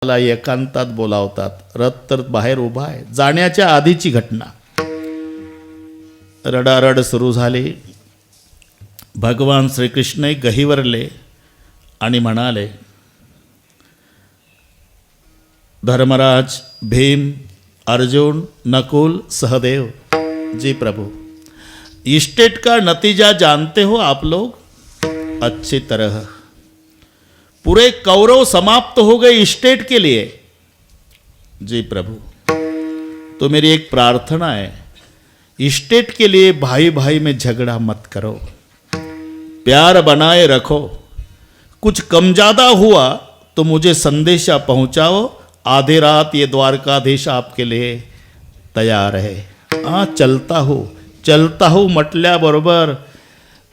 मला एकांतात बोलावतात. रथ तर बाहेर उभा आहे. जाण्याच्या आधीची घटना. रडारड सुरू झाली. भगवान श्रीकृष्ण गहिवरले आणि म्हणाले, धर्मराज, भीम, अर्जुन, नकुल, सहदेव जी प्रभु, स्टेट का नतीजा जानते हो आप लोग अच्छी तरह. पूरे कौरव समाप्त हो गए स्टेट के लिए. जी प्रभु, तो मेरी एक प्रार्थना है, स्टेट के लिए भाई भाई में झगड़ा मत करो, प्यार बनाए रखो. कुछ कम ज़्यादा हुआ तो मुझे संदेशा पहुंचाओ. आधी रात ये द्वारकाधीश आपके लिए तयार है. चलता हो म्हटल्याबरोबर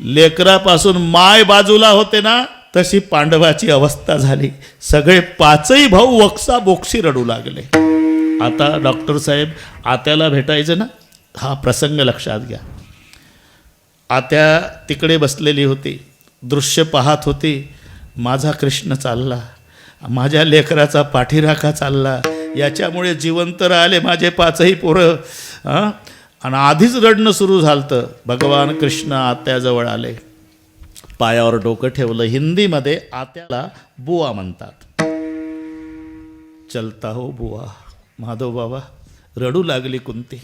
लेकरापासून माय बाजूला होते ना, तशी पांडवाची अवस्था झाली. सगळे पाचही भाऊ वक्सा बोक्षी रडू लागले. आता डॉक्टर साहेब, आत्याला भेटायचं ना, हा प्रसंग लक्षात घ्या. आत्या तिकडे बसलेली होती, दृश्य पाहत होती. माझा कृष्ण चालला, माझ्या लेकराचा पाठीराखा चालला, याच्यामुळे जिवंत राहिले माझे पाचही पोरं. आणि आधीच रडणं सुरू झालं. भगवान कृष्ण आत्याजवळ आले, पायावर डोकं ठेवलं. हिंदीमध्ये आत्याला बुवा म्हणतात. चलता हो बुवा. माधव बाबा रडू लागली कुंती.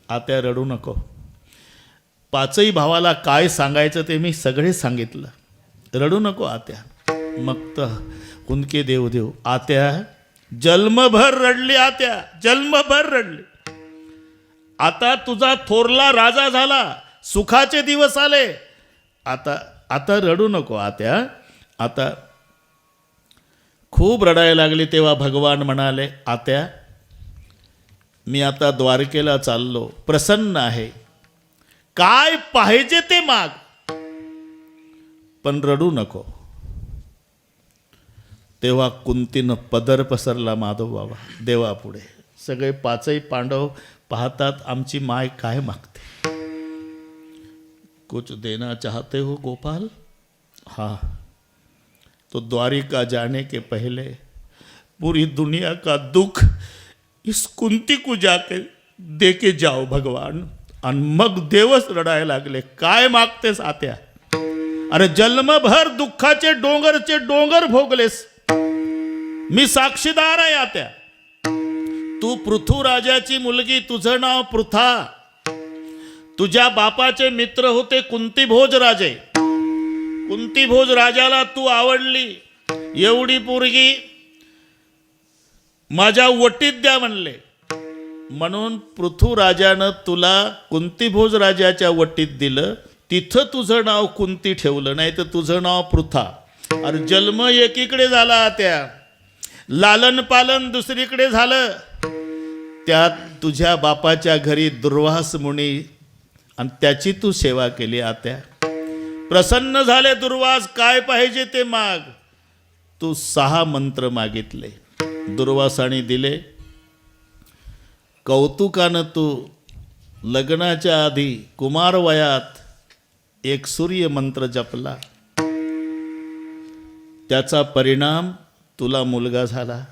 आत्या रडू नको. पाचही भावाला काय सांगायचं ते मी सगळे सांगितलं. रडू नको आत्या. मग तर कुंदके देव देव. आत्या जन्मभर रडली. आत्या जन्मभर रडली. आता तुझा थोरला राजा झाला, सुखाचे दिवस आले. आता रडू नको आत्या. आता खूप रडायला लागली. तेव्हा भगवान म्हणाले, आत्या मी आता द्वारकेला चाललो, प्रसन्न आहे, काय पाहिजे ते माग, पण रडू नको. तेव्हा कुंतीनं पदर पसरला माधव बाबा देवापुढे. सगळे पाचही पांडव पाहतात, आमची माय काय मागते. कुछ देना चाहते हो गोपाल? हाँ, तो द्वारिका जाने के पहले पूरी दुनिया का दुख इस कुंती को जाके दे के जाओ भगवान. आणि मग देवच रडायला लागले. काय मागतेस आत्या? अरे जन्मभर दुःखाचे डोंगर भोगलेस, मी साक्षीदार आहे आत्या. तू पृथू राजाची मुलगी, तुझं नाव पृथा. तुझ्या बापाचे मित्र होते कुंतीभोज राजे. कुंतीभोज राजाला तू आवडली. एवढी पोरगी माझ्या वटीत द्या म्हणले. म्हणून पृथू राजानं तुला कुंतीभोज राजाच्या वटीत दिलं. तिथं तुझं नाव कुंती ठेवलं, नाही तर तुझं नाव पृथा. अरे जन्म एकीकडे झाला त्या, लालन पालन दुसरीकडे झालं. त्यात तुझ्या बापाच्या घरी दुर्वास मुनी, आणि त्याची तू सेवा केली आत्या. प्रसन्न झाले दुर्वास, काय पाहिजे ते माग. तू 6 मंत्र मागितले, दुर्वासाने दिले. कौतुकानं तू लग्नाच्या आधी कुमार वयात एक सूर्य मंत्र जपला. त्याचा परिणाम तुला मुलगा झाला.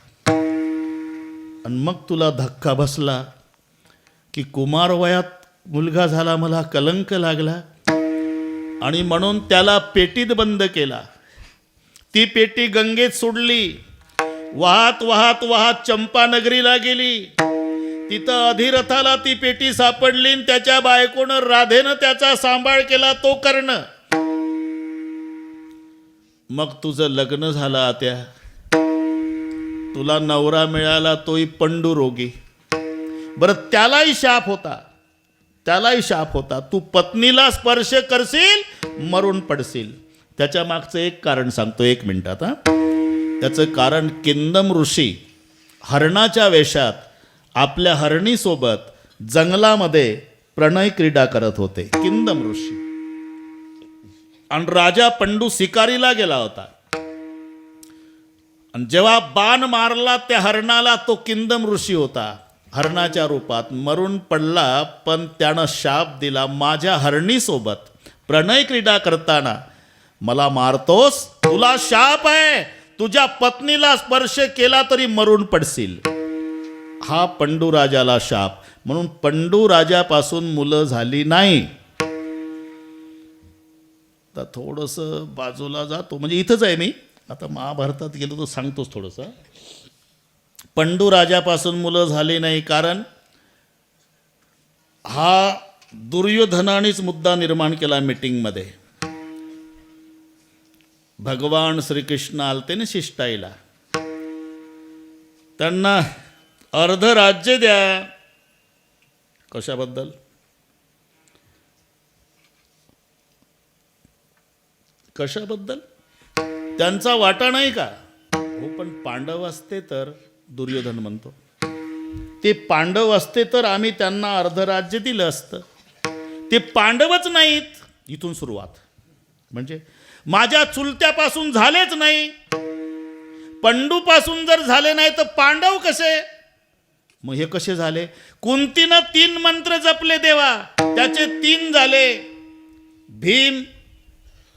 आणि मग तुला धक्का बसला की कुमार वयात मुलगा झाला, मला कलंक लागला. आणि म्हणून त्याला पेटीत बंद केला. ती पेटी गंगेत सोडली. वाहत वाहत वाहत चंपानगरीला गेली. तिथं अधिरथाला ती पेटी सापडली. त्याच्या बायकोनं राधेनं त्याचा सांभाळ केला, तो कर्ण. मग तुझं लग्न झालं आत्या. तुला नवरा मिळाला, तोही पंडुरोगी. बरं, त्यालाही शाप होता. तू पत्नीला स्पर्श करशील, मरून पडशील. त्याच्या मागचं एक कारण सांगतो, 1 मिनिटात. त्याचं कारण, किंदम ऋषी हरणाच्या वेशात आपल्या हरणीसोबत जंगलामध्ये प्रणय क्रीडा करत होते. किंदम ऋषी. आणि राजा पंडू शिकारीला गेला होता. आणि जेव्हा बाण मारला त्या हरणाला, तो किंदम ऋषी होता, हरणाच्या रूपात. मरून पडला. पण त्यानं शाप दिला, माझ्या हरणीसोबत प्रणय क्रीडा करताना मला मारतोस, तुला शाप आहे, तुझ्या पत्नीला स्पर्श केला तरी मरून पडशील. हा पंडूराजाला शाप. म्हणून पंडूराजापासून मुलं झाली नाही. तर थोडंसं बाजूला जातो, म्हणजे इथंच आहे मी आता, महाभारतात गेलो तो सांगतोच थोडंसं. पंडूराजापासून मुलं झाली नाही कारण हा दुर्योधनानेच मुद्दा निर्माण केला मीटिंगमध्ये. भगवान श्रीकृष्ण आलते ना शिष्टाईला, त्यांना अर्ध राज्य द्या. कशाबद्दल? कशाबद्दल? त्यांचा वाटा नाही का? हो, पण पांडव असते तर, दुर्योधन म्हणतो, ते पांडव असते तर आम्ही त्यांना अर्ध राज्य दिलं असतं. ते पांडवच नाहीत. इथून सुरुवात. म्हणजे माझ्या चुलत्यापासून झालेच नाही. पंडूपासून जर झाले नाही तर पांडव कसे? मग हे कसे झाले? कुंतीनं 3 मंत्र जपले देवा, त्याचे 3 झाले. भीम,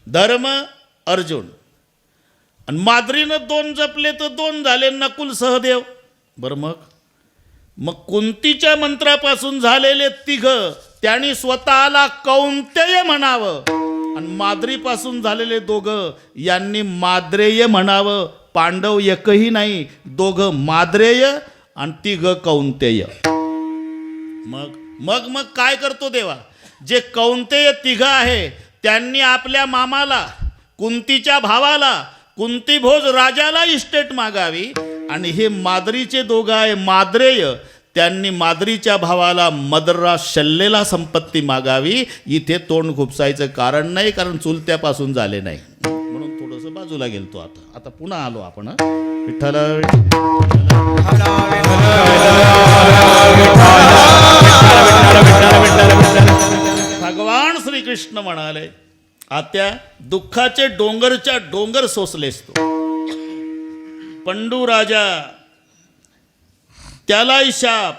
धर्म, अर्जुन. आणि माद्रीनं 2 जपले तर 2 झाले, नकुल, सहदेव. बरं, मग कुंतीच्या मंत्रापासून झालेले 3, त्यांनी स्वतःला कौंतेय म्हणावं. आणि माद्रीपासून झालेले 2 यांनी माद्रेय म्हणावं. पांडव एकही नाही, 2 माद्रेय आणि 3 कौंतेय. मग काय करतो देवा? जे कौंतेय 3 आहे त्यांनी आपल्या मामाला, कुंतीच्या भावाला, कुंतीभोज राजाला इस्टेट मागावी. आणि हे माद्रीचे 2 आहे माद्रेय, त्यांनी माद्रीच्या भावाला मद्रा शल्येला संपत्ती मागावी. इथे तोंड खुपसायचं कारण नाही, कारण चुलत्यापासून झाले नाही. म्हणून थोडंसं बाजूला गेलतो. आता पुन्हा आलो आपण. विठ्ठल भगवान श्रीकृष्ण म्हणाले, आत्या दुःखाचे डोंगरच्या डोंगर सोसलेस तू. पंडू राजा त्यालाही शाप.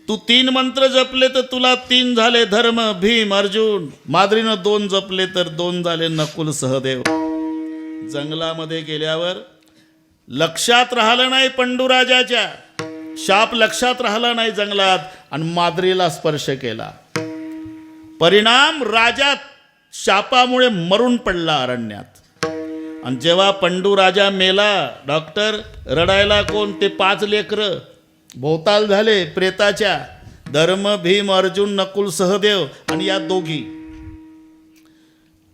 तू 3 मंत्र जपले तर तुला 3 झाले, धर्म, भीम, अर्जुन. माद्रीनं 2 जपले तर 2 झाले, नकुल, सहदेव. जंगलामध्ये गेल्यावर लक्षात राहिलं नाही पंडूराजाच्या, शाप लक्षात राहिला नाही जंगलात, आणि माद्रीला स्पर्श केला. परिणाम, राजा शापामुळे मरून पडला अरण्यात. आणि जेव्हा पंडू राजा मेला, डॉक्टर रडायला कोण? ते 5 लेकरं भोवताल झाले प्रेताच्या. धर्म, भीम, अर्जुन, नकुल, सहदेव आणि या 2.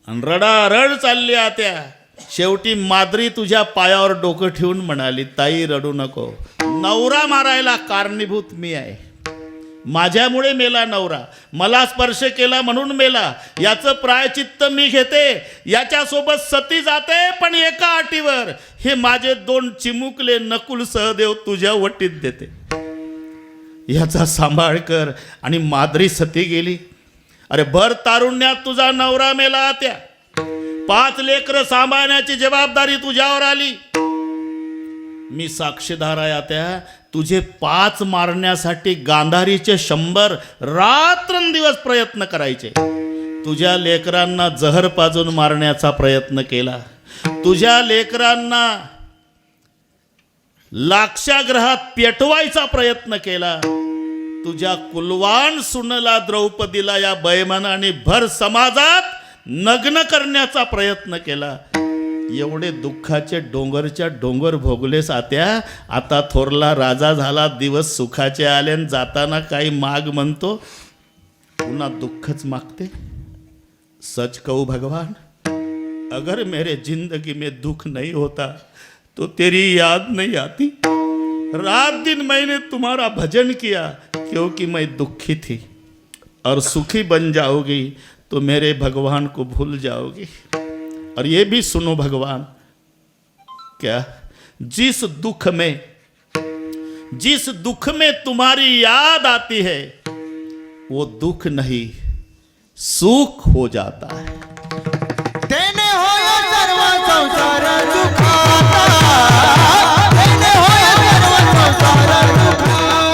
आणि रडारड चालली आत्या. शेवटी माद्री तुझ्या पायावर डोकं ठेवून म्हणाली, ताई रडू नको, नवरा मारायला कारणीभूत मी आहे. माझ्यामुळे मेला नवरा, मला स्पर्श केला म्हणून मेला. याचं प्रायचित्त मी घेते, याच्यासोबत सती जाते, पण एका अटीवर, हे माझे 2 चिमुकले नकुल, सहदेव तुझ्या वटीत देते. याचा सांभाळ कर. आणि माद्री सती गेली. अरे भर तारुण्यात तुझा नवरा मेला आत्या. 5 लेकरं सांभाळण्याची जबाबदारी तुझ्यावर आली. मी साक्षीदार आहे आत्या. तुझे 5 मारण्यासाठी गांधारीचे 100 रात्रंदिवस प्रयत्न करायचे. तुझ्या लेकरांना जहर पाजून मारण्याचा प्रयत्न केला. तुझ्या लेकरांना लाक्षाग्रहात पेटवायचा प्रयत्न केला. तुझ्या कुलवान सुनला द्रौपदीला या बैमानाने भर समाजात नग्न करण्याचा प्रयत्न केला. एवढे दुःखाचे डोंगरच्या डोंगर भोगलेस आत्या. आता थोरला राजा झाला, दिवस सुखाचे आले, जाताना काही माग म्हणतो, पुन्हा दुःखच मागते. सच कहूँ भगवान, अगर मेरे जिंदगी में दुख नहीं होता तो तेरी याद नहीं आती. रात दिन मैंने तुम्हारा भजन किया क्योंकि मैं दुखी थी, और सुखी बन जाओगी तो मेरे भगवान को भूल जाओगी. और ये भी सुनो भगवान, क्या? जिस दुख में तुम्हारी याद आती है वो दुख नहीं सुख हो जाता है. तेने होय सर्व संसार दुखाता, तेने होय सर्व संसार दुखाता,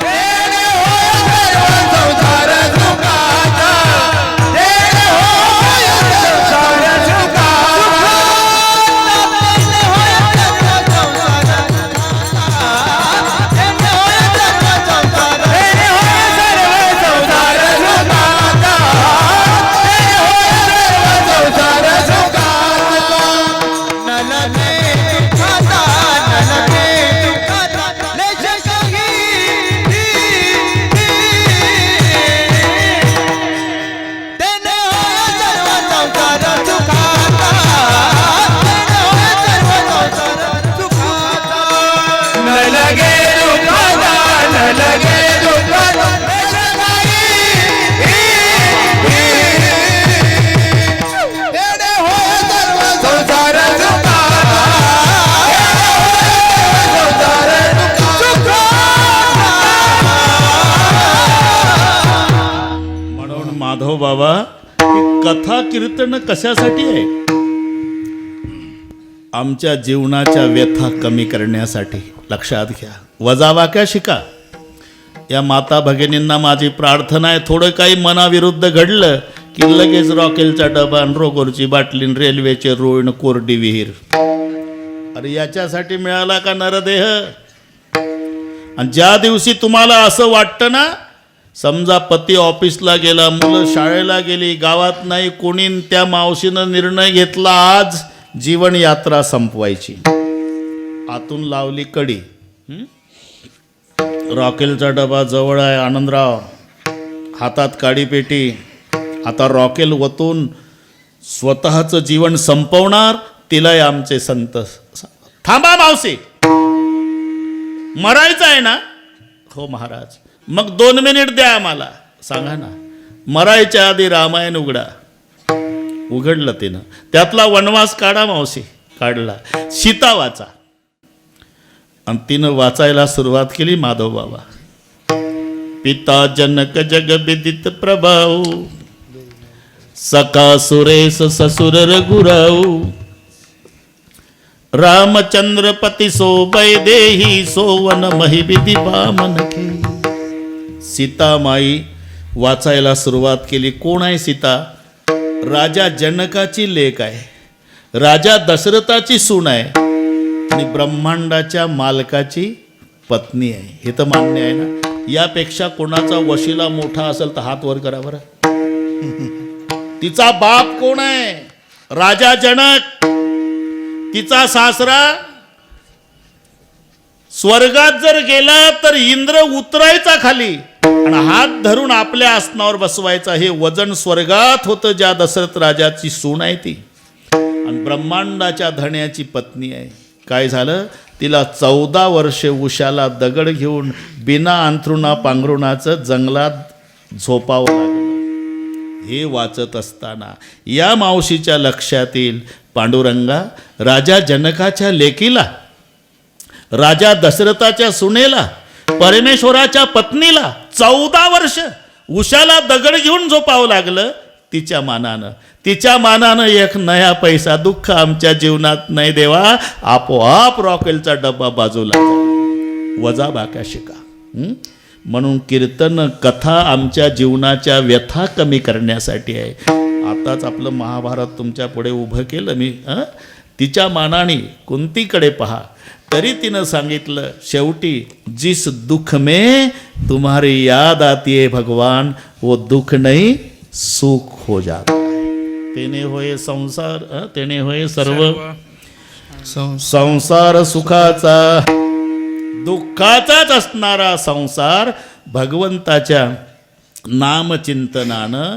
तेने होय सर्व संसार दुखाता, तेने होय संसार दुखाता. लगे दुःख मेरे नाही. तेने होय सर्व संसार सुखाचा. संसार सुखाचा. म्हणून माधव बाबा ही कथा कीर्तन कशासाठी आहे? आमच्या जीवनाच्या व्यथा कमी करण्यासाठी. लक्षात घ्या, वजावाक्या शिका. या माता भगिनींना माझी प्रार्थना आहे, थोडं काही मनाविरुद्ध घडलं की लगेच रॉकेलचा डबा आणि रोगोरची बाटली आणि रेल्वेचे रुळ आणि कोरडी विहीर. अरे याच्यासाठी मिळाला का नरदेह? आणि ज्या दिवशी तुम्हाला असं वाटतं ना, समजा पती ऑफिसला गेला, मुलं शाळेला गेली, गावात नाही कोणी, त्या मावशीनं निर्णय घेतला आज जीवन यात्रा संपवायची. आतून लावली कडी. रॉकेलचा डबा जवळ आहे. आनंदराव हातात काडीपेटी. आता रॉकेल वतून स्वतःचं जीवन संपवणार. तिलाही आमचे संत, थांबा मावशी, मरायचं आहे ना? हो महाराज. मग 2 मिनिट द्या आम्हाला. सांगा ना. मरायच्या आधी रामायण उघडा. उघडलं तिनं. त्यातला वनवास काढा मावशी. काढला. सीता वाचा. आणि तिनं वाचायला सुरुवात केली. माधव बाबा. पिता जनक जग विदित प्रभाऊ, सखा सुरेश ससुर रघुराऊ, रामचंद्र पती सोबय देही, सोवन मही विधी बामन के. सीता माई वाचायला सुरुवात केली. कोण आहे सीता? राजा जनकाची लेक आहे. राजा दशरथाची सून आहे आणि ब्रह्मांडाच्या मालकाची पत्नी आहे. हे तर मान्य आहे ना? यापेक्षा कोणाचा वशिला मोठा असेल तर हात वर करा बरं. तिचा बाप कोण आहे? राजा जनक. तिचा सासरा स्वर्गात जर गेला तर इंद्र उतरायचा खाली आणि हात धरून आपल्या आसनावर बसवायचा. हे वजन स्वर्गात होतं ज्या दशरथ राजाची सून आहे ती. आणि ब्रह्मांडाच्या धण्याची पत्नी आहे. काय झालं? तिला 14 वर्षे उशाला दगड घेऊन बिना अंथरुणा पांघरुणाचं जंगलात झोपावं लागलं. हे वाचत असताना या मावशीच्या लक्षात येईल, पांडुरंगा, राजा जनकाच्या लेकीला, राजा दशरथाच्या सुनेला, परमेश्वराच्या पत्नीला 14 वर्ष उशाला दगड घेऊन झोपावं लागलं. तिच्या मानानं. तिच्या मानानं एक नया पैसा दुःख आमच्या जीवनात नाही देवा. आपोआप रॉकेलचा डब्बा बाजूला. वजा बाक्या शिका. म्हणून कीर्तन कथा आमच्या जीवनाच्या व्यथा कमी करण्यासाठी आहे. आताच आपलं महाभारत तुमच्या पुढे उभं केलं मी. तिच्या मानाने कुंतीकडे पहा, तरी तिनं सांगितलं शेवटी, जिस दुख में तुम्हारी याद आती है भगवान, वो दुख नहीं सुख हो जाता है. तेने होय संसार, तेने होय सर्व संसार सुखाचा. दुःखाचाच असणारा संसार भगवंताच्या नामचिंतनानं